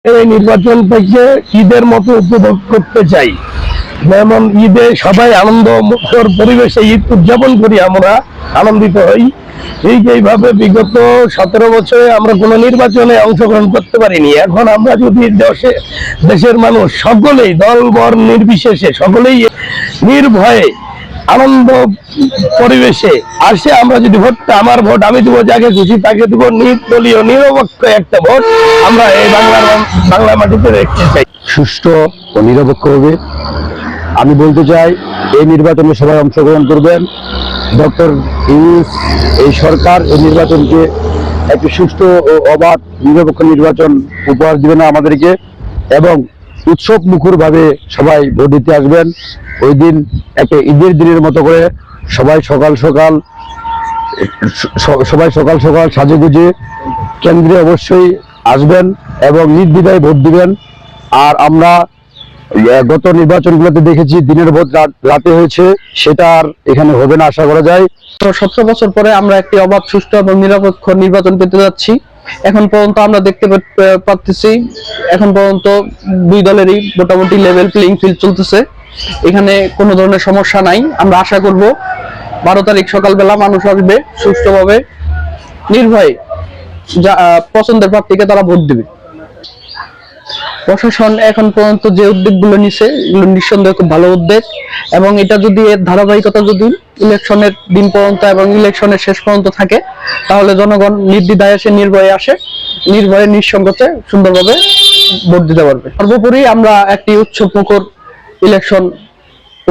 এই নির্বাচনটাকে ঈদের মতো উপভোগ করতে চাই। যেমন ঈদে সবাই আনন্দ মুখর পরিবেশে ঈদ উদযাপন করি, আমরা আনন্দিত হই। ঠিক এইভাবে বিগত 17 বছরে আমরা কোনো নির্বাচনে অংশগ্রহণ করতে পারিনি। এখন আমরা যদি দেশের মানুষ সকলেই দল বর্ণ নির্বিশেষে সকলেই নির্ভয়ে আনন্দ পরিবেশে আসে, আমরা যদি ভোটটা, আমার ভোট আমি দেবো, যাকে খুশি তাকে দেবো, নির্দলীয় নিরপেক্ষ একটা ভোট আমরা এই বাংলা মাটিতে দেখতে চাই। সুষ্ঠু ও নিরপেক্ষ হবে। আমি বলতে চাই এই নির্বাচনে সবাই অংশগ্রহণ করবেন। ডক্টর ইউনূস এই সরকার এই নির্বাচনকে একটি সুষ্ঠু ও অবাধ নিরপেক্ষ নির্বাচন উপহার দিবেন আমাদেরকে, এবং উৎসব মুখরভাবে সবাই ভোট দিতে আসবেন। ওই দিন একটা ঈদের দিনের মতো করে সবাই সকাল সকাল সাজেগুজে কেন্দ্রে অবশ্যই আসবেন এবং নির্দ্বিধায় ভোট দিবেন। আর আমরা গত নির্বাচনগুলোতে দেখেছি দিনের ভোট রাতে হয়েছে, সেটা আর এখানে হবে না আশা করা যায়। 17 বছর পরে আমরা একটি অবাধ, সুষ্ঠু এবং নিরপেক্ষ নির্বাচন পেতে যাচ্ছি। এখন পর্যন্ত আমরা দেখতে পাচ্ছি, এখন পর্যন্ত দুই দলেরই মোটামুটি লেভেল প্লেইং ফিল্ড চলতেছে, এখানে কোনো ধরনের সমস্যা নাই। আমরা আশা করব 12 তারিখ সকালবেলা মানুষ আসবে সুষ্ঠুভাবে, নির্ভয়ে পছন্দের প্রার্থীকে তারা ভোট দেবে। প্রশাসন এখন পর্যন্ত যে উদ্যোগগুলো নিচ্ছে, এগুলো নিঃসন্দেহে খুব ভালো উদ্যোগ, এবং এটা যদি এর ধারাবাহিকতা যদি ইলেকশনের দিন পর্যন্ত এবং ইলেকশনের শেষ পর্যন্ত থাকে, তাহলে জনগণ নির্দ্বিধায় এসে নির্ভয়ে নিঃসংকোচে সুন্দরভাবে ভোট দিতে পারবে। সর্বোপরি আমরা একটি উৎসব মুখর ইলেকশন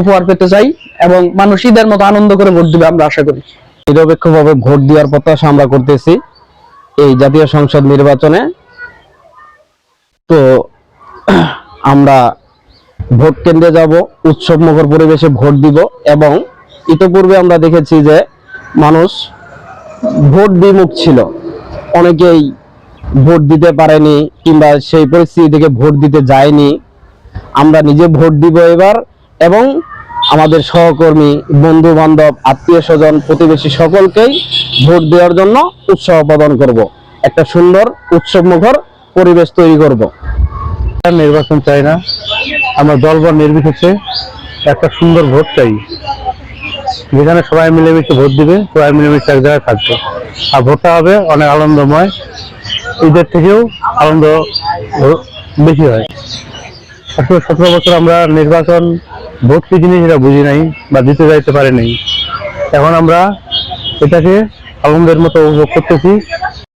উপহার পেতে চাই এবং মানুষ ঈদের মতো আনন্দ করে ভোট দিবে আমরা আশা করি। নিরপেক্ষভাবে ভোট দেওয়ার প্রত্যাশা আমরা করতেছি এই জাতীয় সংসদ নির্বাচনে। তো আমরা ভোট কেন্দ্রে যাব, উৎসব মুখর পরিবেশে ভোট দিব, এবং ইতিপূর্বে আমরা দেখেছি যে মানুষ ভোট বিমুখ ছিল, অনেকেই ভোট দিতে পারেনি কিংবা সেই পরিস্থিতি থেকে ভোট দিতে যায়নি। আমরা নিজে ভোট দিব এবার, এবং আমাদের সহকর্মী, বন্ধু বান্ধব, আত্মীয় স্বজন, প্রতিবেশী সকলকেই ভোট দেওয়ার জন্য উৎসাহ প্রদান করব। একটা সুন্দর উৎসব মুখর পরিবেশ তৈরি করব। নির্বাচন চাই না, আমরা দলবল নির্বিশেষে একটা সুন্দর ভোট চাই, যেখানে সবাই মিলেমিশে ভোট দিবে, সবাই মিলেমিশে এক জায়গায় থাকবে, আর ভোটটা হবে অনেক আনন্দময়। ঈদের থেকেও আনন্দ বেশি হয়। আসলে 17 বছর আমরা নির্বাচন ভোট কি জিনিস এটা বুঝি নাই বা দিতে যাইতে পারি নাই। এখন আমরা এটাকে আনন্দের মতো উপভোগ করতেছি।